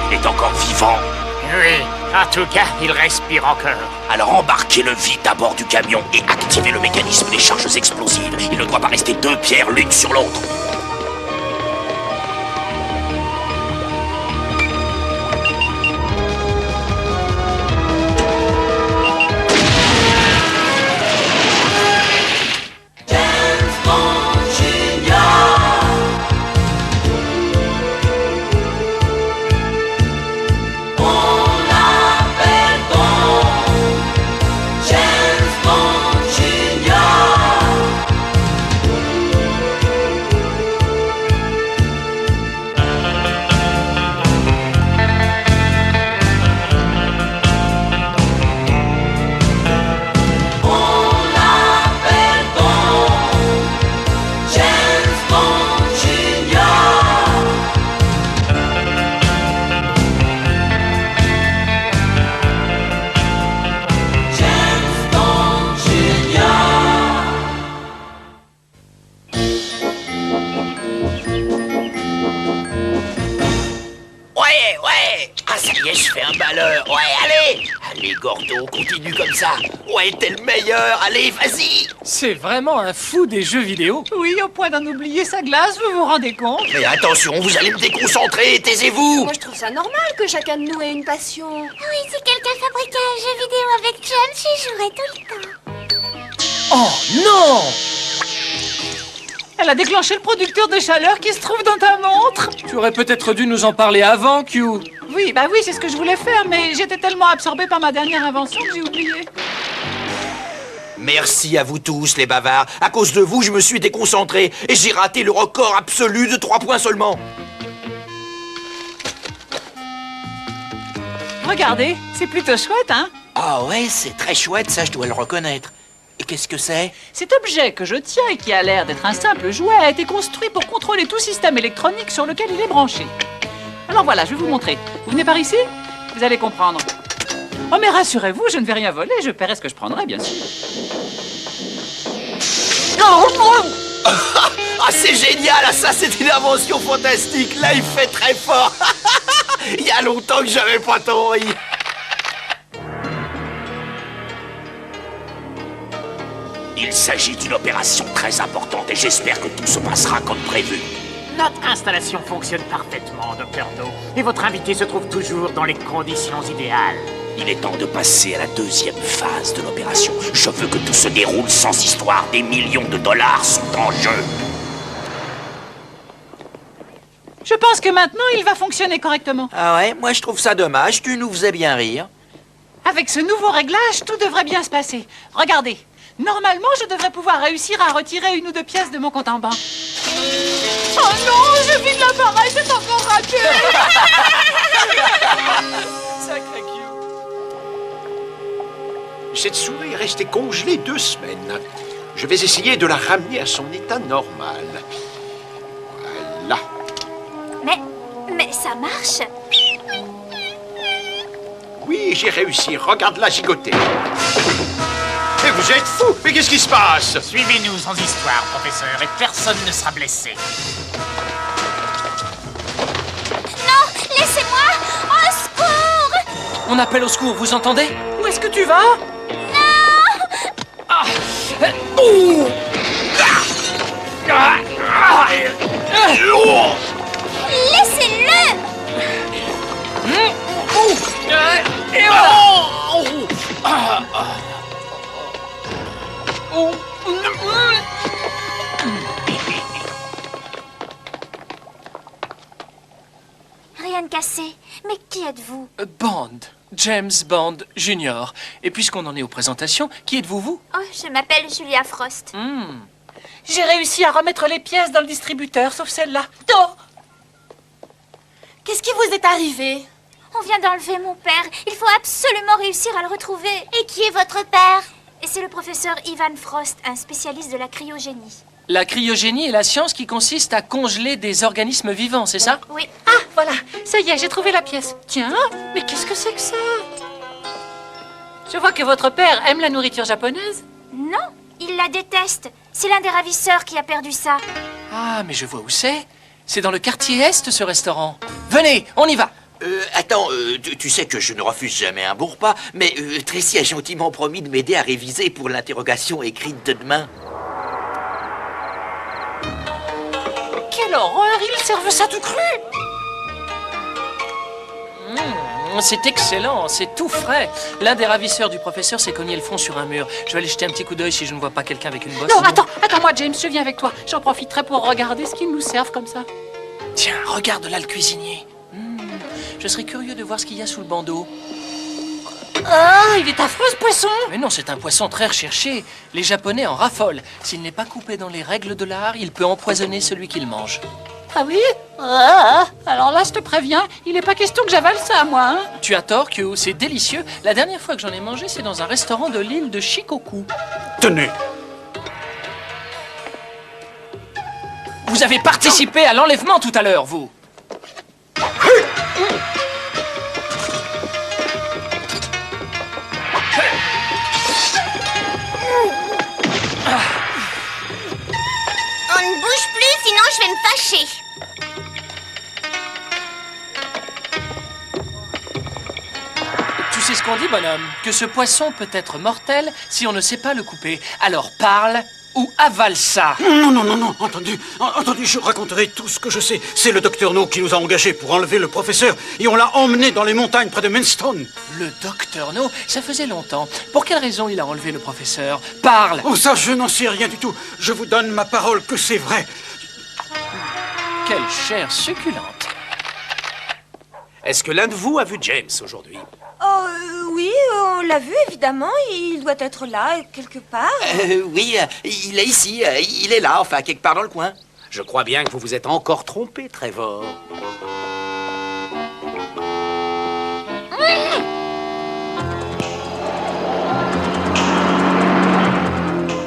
Il est encore vivant. Oui, en tout cas, il respire encore. Alors embarquez-le vite à bord du camion et activez le mécanisme des charges explosives. Il ne doit pas rester deux pierres l'une sur l'autre. Je fais un balleur. Ouais, allez. Allez, Gordo, continue comme ça. Ouais, t'es le meilleur. Allez, vas-y. C'est vraiment un fou des jeux vidéo. Oui, au point d'en oublier sa glace, vous vous rendez compte? Mais attention, vous allez me déconcentrer. Taisez-vous. Moi, je trouve ça normal que chacun de nous ait une passion. Oui, si quelqu'un fabriquait un jeu vidéo avec James, j'y jouerais tout le temps. Oh non! Elle a déclenché le producteur de chaleur qui se trouve dans ta montre. Tu aurais peut-être dû nous en parler avant, Q. Oui, bah oui, c'est ce que je voulais faire, mais j'étais tellement absorbée par ma dernière invention que j'ai oublié. Merci à vous tous, les bavards. À cause de vous, je me suis déconcentré et j'ai raté le record absolu de 3 points seulement. Regardez, c'est plutôt chouette, hein? Ah ouais, c'est très chouette, ça, je dois le reconnaître. Et qu'est-ce que c'est? Cet objet que je tiens et qui a l'air d'être un simple jouet a été construit pour contrôler tout système électronique sur lequel il est branché. Alors voilà, je vais vous montrer. Vous venez par ici? Vous allez comprendre. Oh mais rassurez-vous, je ne vais rien voler, je paierai ce que je prendrai, bien sûr. Ah, c'est génial, ça c'est une invention fantastique. Là, il fait très fort. Il y a longtemps que j'avais pas tant ri. Il s'agit d'une opération très importante et j'espère que tout se passera comme prévu. Notre installation fonctionne parfaitement, Docteur No. Et votre invité se trouve toujours dans les conditions idéales. Il est temps de passer à la deuxième phase de l'opération. Je veux que tout se déroule sans histoire. Des millions de dollars sont en jeu. Je pense que maintenant, il va fonctionner correctement. Ah ouais, moi je trouve ça dommage, tu nous faisais bien rire. Avec ce nouveau réglage, tout devrait bien se passer. Regardez, normalement, je devrais pouvoir réussir à retirer une ou deux pièces de mon compte en banque. Oh non, je vide l'appareil, c'est encore raté. Sacré Q. Cette souris est restée congelée 2 semaines. Je vais essayer de la ramener à son état normal. Voilà. Mais ça marche. Oui, j'ai réussi. Regarde-la gigoter. Mais vous êtes fous! Mais qu'est-ce qui se passe? Suivez-nous sans histoire, professeur, et personne ne sera blessé. Non, laissez-moi! Au secours! On appelle au secours, vous entendez? Où est-ce que tu vas? Laissez-le! Rien de cassé. Mais qui êtes-vous? Bond. James Bond Jr. Et puisqu'on en est aux présentations, qui êtes-vous, vous? Oh, je m'appelle Julia Frost. J'ai réussi à remettre les pièces dans le distributeur, sauf celle-là. Oh! Qu'est-ce qui vous est arrivé? On vient d'enlever mon père. Il faut absolument réussir à le retrouver. Et qui est votre père? Et c'est le professeur Ivan Frost, un spécialiste de la cryogénie. La cryogénie est la science qui consiste à congeler des organismes vivants, c'est ça? Oui. Ah, voilà, ça y est, j'ai trouvé la pièce. Tiens, mais qu'est-ce que c'est que ça? Je vois que votre père aime la nourriture japonaise. Non, il la déteste. C'est l'un des ravisseurs qui a perdu ça. Ah, mais je vois où c'est. C'est dans le quartier Est, ce restaurant. Venez, on y va. Attends, tu sais que je ne refuse jamais un bon repas, mais Tracy a gentiment promis de m'aider à réviser pour l'interrogation écrite de demain. Quelle horreur, ils servent ça tout cru. C'est excellent, c'est tout frais. L'un des ravisseurs du professeur s'est cogné le front sur un mur. Je vais aller jeter un petit coup d'œil si je ne vois pas quelqu'un avec une bosse. Non, attends-moi, James, je viens avec toi. J'en profiterai pour regarder ce qu'ils nous servent comme ça. Tiens, regarde là le cuisinier. Je serais curieux de voir ce qu'il y a sous le bandeau. Oh, il est affreux ce poisson. Mais non, c'est un poisson très recherché. Les Japonais en raffolent. S'il n'est pas coupé dans les règles de l'art, il peut empoisonner celui qui le mange. Ah oui? Alors là, je te préviens, il n'est pas question que j'avale ça, moi, hein? Tu as tort, Kyo, c'est délicieux. La dernière fois que j'en ai mangé, c'est dans un restaurant de l'île de Shikoku. Tenez. Vous avez participé à l'enlèvement tout à l'heure, vous. On ne bouge plus, sinon je vais me fâcher. Tu sais ce qu'on dit, bonhomme? Que ce poisson peut être mortel si on ne sait pas le couper. Alors parle ou avale ça. Non, entendu, je raconterai tout ce que je sais. C'est le docteur No qui nous a engagés pour enlever le professeur et on l'a emmené dans les montagnes près de Maidstone. Le docteur No, ça faisait longtemps. Pour quelle raison il a enlevé le professeur? Parle! Oh ça, je n'en sais rien du tout. Je vous donne ma parole que c'est vrai. Quelle chair succulente! Est-ce que l'un de vous a vu James aujourd'hui? Oh, oui, on l'a vu, évidemment. Il doit être là, quelque part. Oui, il est ici, il est là, enfin, quelque part dans le coin. Je crois bien que vous vous êtes encore trompé, Trevor.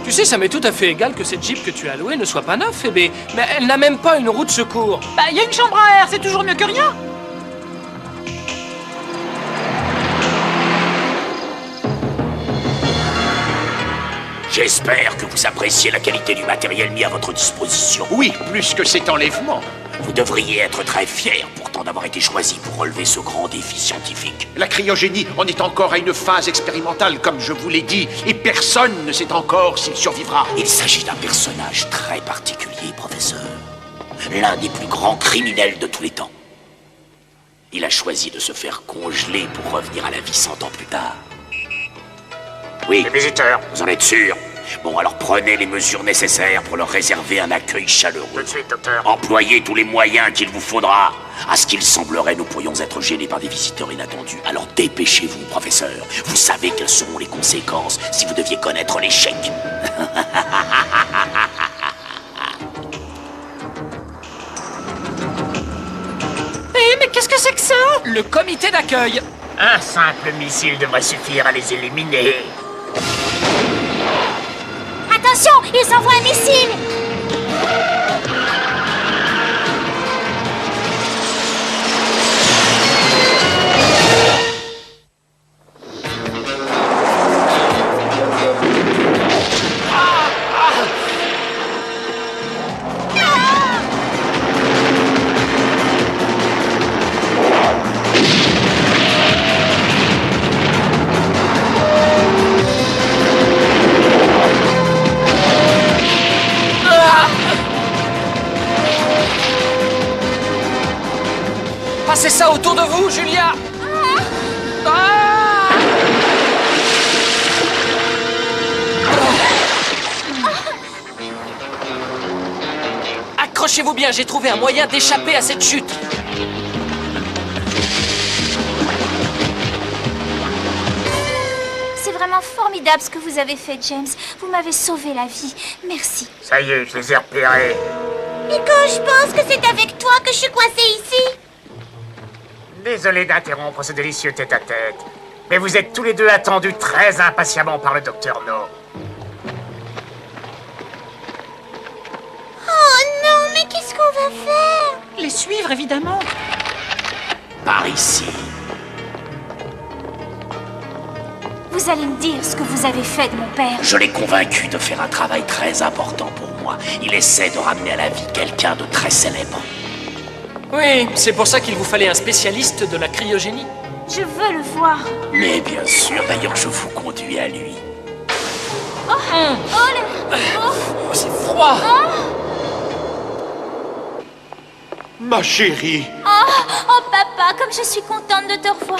Tu sais, ça m'est tout à fait égal que cette Jeep que tu as louée ne soit pas neuve, Phoebe. Mais elle n'a même pas une roue de secours. Bah, il y a une chambre à air, c'est toujours mieux que rien. J'espère que vous appréciez la qualité du matériel mis à votre disposition. Oui, plus que cet enlèvement. Vous devriez être très fier pourtant d'avoir été choisi pour relever ce grand défi scientifique. La cryogénie en est encore à une phase expérimentale, comme je vous l'ai dit, et personne ne sait encore s'il survivra. Il s'agit d'un personnage très particulier, professeur. L'un des plus grands criminels de tous les temps. Il a choisi de se faire congeler pour revenir à la vie 100 ans plus tard. Oui, Les visiteurs, vous en êtes sûr? Bon, alors prenez les mesures nécessaires pour leur réserver un accueil tout chaleureux. de suite, docteur. Employez tous les moyens qu'il vous faudra. À ce qu'il semblerait, nous pourrions être gênés par des visiteurs inattendus. Alors dépêchez-vous, professeur. Vous savez quelles seront les conséquences si vous deviez connaître l'échec. Mais qu'est-ce que c'est que ça? Le comité d'accueil. Un simple missile devrait suffire à les éliminer. Attention, ils envoient un missile. Passez ça autour de vous, Julia. Ah! Accrochez-vous bien, j'ai trouvé un moyen d'échapper à cette chute. C'est vraiment formidable ce que vous avez fait, James. Vous m'avez sauvé la vie. Merci. Ça y est, je les ai repérés. Et quand je pense que c'est avec toi que je suis coincée ici? Désolé d'interrompre ce délicieux tête-à-tête. Mais vous êtes tous les deux attendus très impatiemment par le docteur No. Oh non, mais qu'est-ce qu'on va faire? Les suivre, évidemment. Par ici. Vous allez me dire ce que vous avez fait de mon père. Je l'ai convaincu de faire un travail très important pour moi. Il essaie de ramener à la vie quelqu'un de très célèbre. Oui, c'est pour ça qu'il vous fallait un spécialiste de la cryogénie. Je veux le voir. Mais bien sûr, d'ailleurs, je vous conduis à lui. Oh, c'est froid. Ma chérie. Oh, papa, comme je suis contente de te revoir.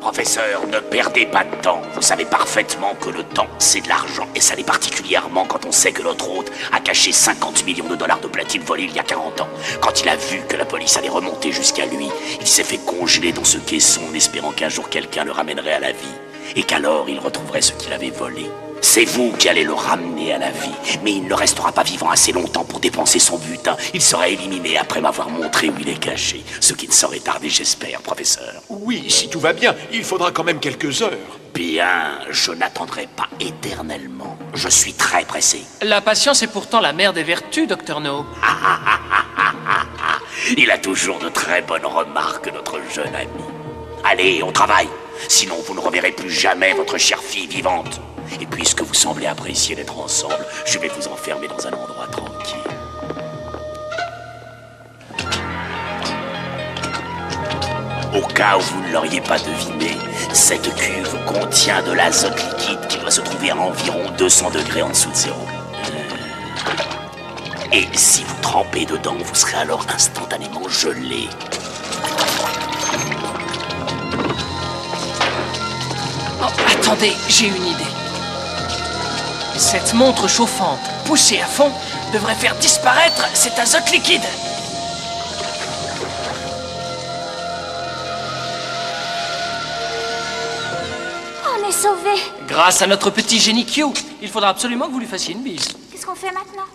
Professeur, ne perdez pas de temps. Vous savez parfaitement que le temps, c'est de l'argent. Et ça l'est particulièrement quand on sait que notre hôte a caché 50 millions de dollars de platine volée il y a 40 ans. Quand il a vu que la police allait remonter jusqu'à lui, il s'est fait congeler dans ce caisson en espérant qu'un jour quelqu'un le ramènerait à la vie. Et qu'alors il retrouverait ce qu'il avait volé. C'est vous qui allez le ramener à la vie. Mais il ne restera pas vivant assez longtemps pour dépenser son butin. Il sera éliminé après m'avoir montré où il est caché. Ce qui ne saurait tarder, j'espère, professeur. Oui, si tout va bien, il faudra quand même quelques heures. Bien, je n'attendrai pas éternellement. Je suis très pressé. La patience est pourtant la mère des vertus, Dr. No. Il a toujours de très bonnes remarques, notre jeune ami. Allez, on travaille. Sinon, vous ne reverrez plus jamais votre chère fille vivante. Et puisque vous semblez apprécier d'être ensemble, je vais vous enfermer dans un endroit tranquille. Au cas où vous ne l'auriez pas deviné, cette cuve contient de l'azote liquide qui doit se trouver à environ 200 degrés en dessous de zéro. Et si vous trempez dedans, vous serez alors instantanément gelé. Oh, attendez, j'ai une idée. Cette montre chauffante, poussée à fond, devrait faire disparaître cet azote liquide. On est sauvés. Grâce à notre petit génie Q. Il faudra absolument que vous lui fassiez une bise. Qu'est-ce qu'on fait maintenant?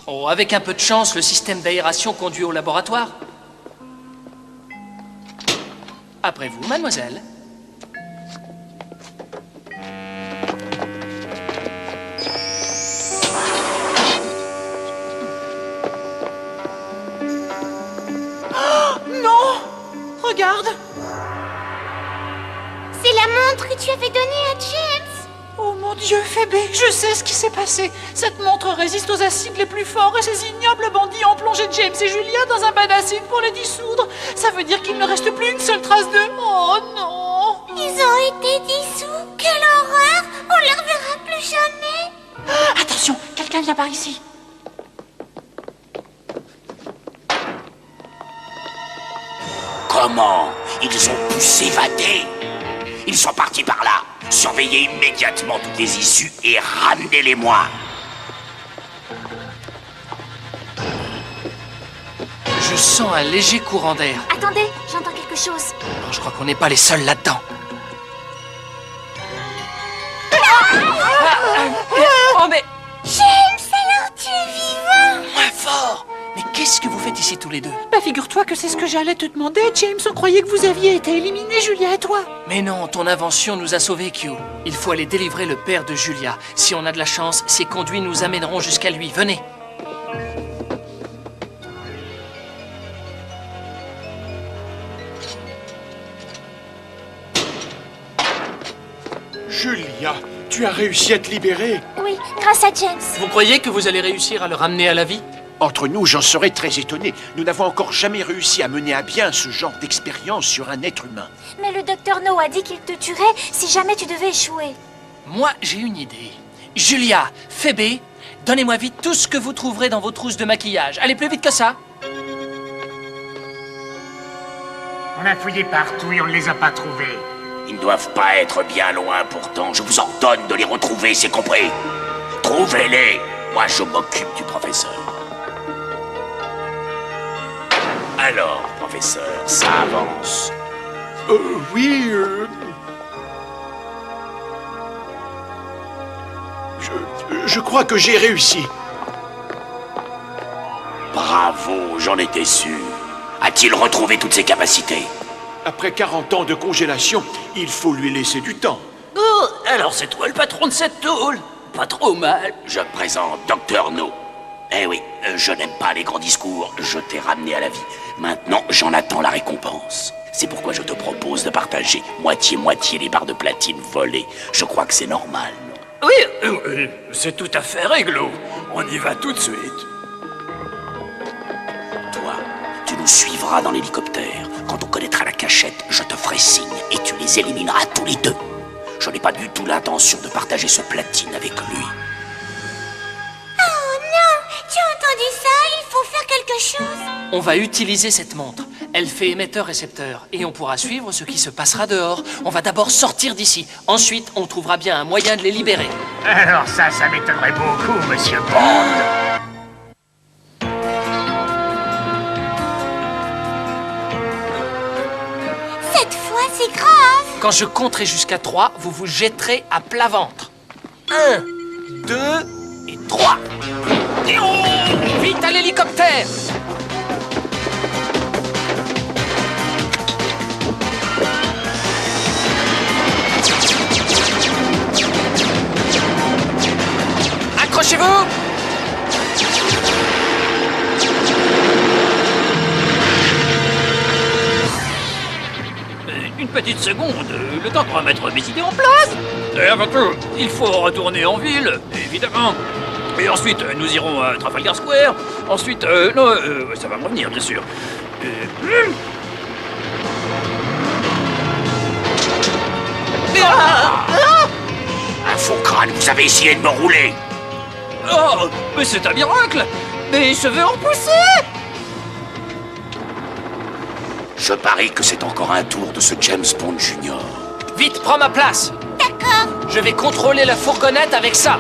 Oh, avec un peu de chance, le système d'aération conduit au laboratoire. Après vous, mademoiselle. Non! Regarde! C'est la montre que tu avais donnée à James. Oh mon Dieu, Phoebe, je sais ce qui s'est passé. Cette montre résiste aux acides les plus forts et ces ignobles bandits ont plongé James et Julia dans un bain d'acide pour les dissoudre. Ça veut dire qu'il ne reste plus une seule trace d'eux. Oh non! Ils ont été dissous. Quelle horreur! On les reverra plus jamais. Ah, attention, quelqu'un vient par ici. Comment ils ont pu s'évader? Ils sont partis par là. Surveillez immédiatement toutes les issues et ramenez-les-moi. Je sens un léger courant d'air. Attendez, j'entends quelque chose. Oh, je crois qu'on n'est pas les seuls là-dedans. Oh mais... James, alors tu es vivant? Moins fort! Mais qu'est-ce que vous faites ici tous les deux? Bah figure-toi que c'est ce que j'allais te demander, James. On croyait que vous aviez été éliminés, Julia et toi. Mais non, ton invention nous a sauvés, Q. Il faut aller délivrer le père de Julia. Si on a de la chance, ces conduits nous amèneront jusqu'à lui. Venez. Julia, tu as réussi à te libérer? Oui, grâce à James. Vous croyez que vous allez réussir à le ramener à la vie? Entre nous, j'en serais très étonné. Nous n'avons encore jamais réussi à mener à bien ce genre d'expérience sur un être humain. Mais le docteur No a dit qu'il te tuerait si jamais tu devais échouer. Moi, j'ai une idée. Julia, Phoebe, donnez-moi vite tout ce que vous trouverez dans vos trousses de maquillage. Allez plus vite que ça. On a fouillé partout et on ne les a pas trouvés. Ils ne doivent pas être bien loin pourtant. Je vous ordonne de les retrouver, c'est compris? Trouvez-les. Moi, je m'occupe du professeur. Alors, professeur, ça avance. Oui, Je crois que j'ai réussi. Bravo, j'en étais sûr. A-t-il retrouvé toutes ses capacités? Après 40 ans de congélation, il faut lui laisser du temps. Oh, alors c'est toi le patron de cette tôle? Pas trop mal. Je présente Dr. No. Eh oui, je n'aime pas les grands discours. Je t'ai ramené à la vie. Maintenant, j'en attends la récompense. C'est pourquoi je te propose de partager moitié-moitié les barres de platine volées. Je crois que c'est normal, non? Oui, c'est tout à fait réglo. On y va tout de suite. Toi, tu nous nous suivras dans l'hélicoptère. Quand on connaîtra la cachette, je te ferai signe et tu les élimineras tous les deux. Je n'ai pas du tout l'intention de partager ce platine avec lui. Oh non! Tu as entendu ça? Il faut faire quelque chose. On va utiliser cette montre. Elle fait émetteur-récepteur et on pourra suivre ce qui se passera dehors. On va d'abord sortir d'ici. Ensuite, on trouvera bien un moyen de les libérer. Alors ça m'étonnerait beaucoup, monsieur Bond. Cette fois, c'est grave. Quand je compterai jusqu'à 3, vous vous jetterez à plat ventre. 1, 2 et 3. Et vite à l'hélicoptère! Accrochez-vous! Une petite seconde, le temps de remettre mes idées en place. Et avant tout, il faut retourner en ville, évidemment. Et ensuite, nous irons à Trafalgar Square. Ensuite, non, ça va me revenir, bien sûr. Un faux crâne, vous avez essayé de me rouler. Oh, mais c'est un miracle. Mes cheveux ont poussé. Je parie que c'est encore un tour de ce James Bond Junior. Vite, prends ma place! D'accord. Je vais contrôler la fourgonnette avec ça.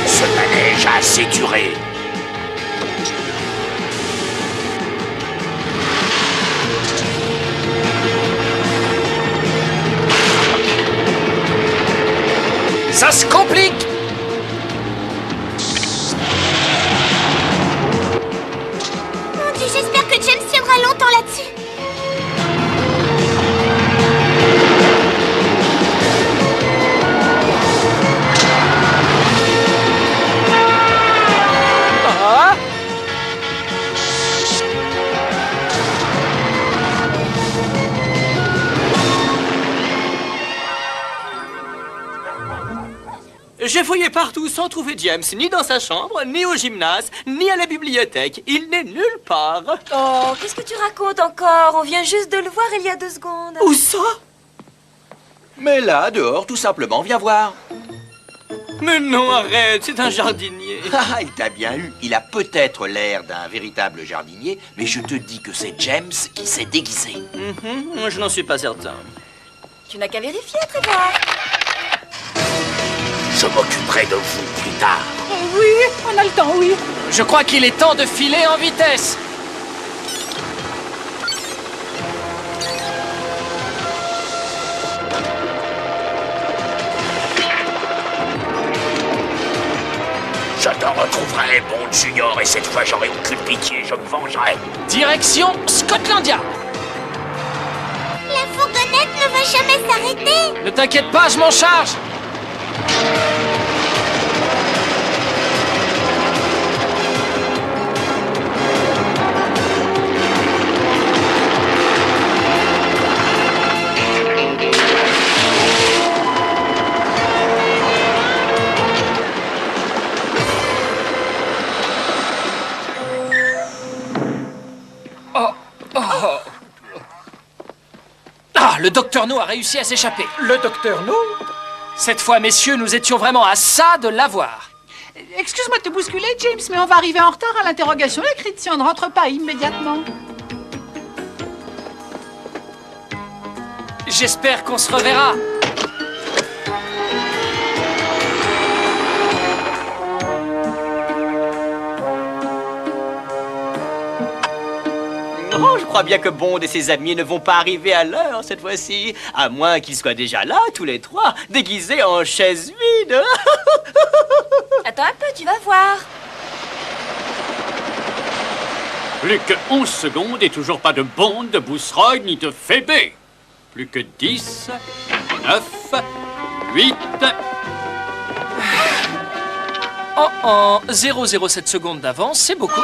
Ce manège a assez duré. Ça se complique! Mon Dieu, j'espère que James tiendra longtemps là-dessus. Ah! J'ai fouillé partout sans trouver James, ni dans sa chambre, ni au gymnase, ni à la bibliothèque. Il n'est nulle part. Oh, qu'est-ce que tu racontes encore? On vient juste de le voir il y a 2 secondes. Où ça? Mais là, dehors, tout simplement, viens voir. Mais non, arrête, c'est un jardinier. Ah, il t'a bien eu. Il a peut-être l'air d'un véritable jardinier, mais je te dis que c'est James qui s'est déguisé. Je n'en suis pas certain. Tu n'as qu'à vérifier, Trevor. Je m'occuperai de vous plus tard. Oui, on a le temps, oui. Je crois qu'il est temps de filer en vitesse. Je te retrouverai, Bond Junior, et cette fois j'aurai aucune pitié, je me vengerai. Direction Scotlandia. La fourgonnette ne va jamais s'arrêter. Ne t'inquiète pas, je m'en charge. Ah, le docteur No a réussi à s'échapper. Le docteur No? Cette fois, messieurs, nous étions vraiment à ça de l'avoir. Excuse-moi de te bousculer, James, mais on va arriver en retard à l'interrogation écrite si on ne rentre pas immédiatement. J'espère qu'on se reverra. Oh, je crois bien que Bond et ses amis ne vont pas arriver à l'heure cette fois-ci. À moins qu'ils soient déjà là, tous les trois, déguisés en chaises vides. Attends un peu, tu vas voir. Plus que 11 secondes et toujours pas de Bond, de Boothroyd ni de Phébé. Plus que 10, 9, 8... Oh, 0,07 secondes d'avance, c'est beaucoup.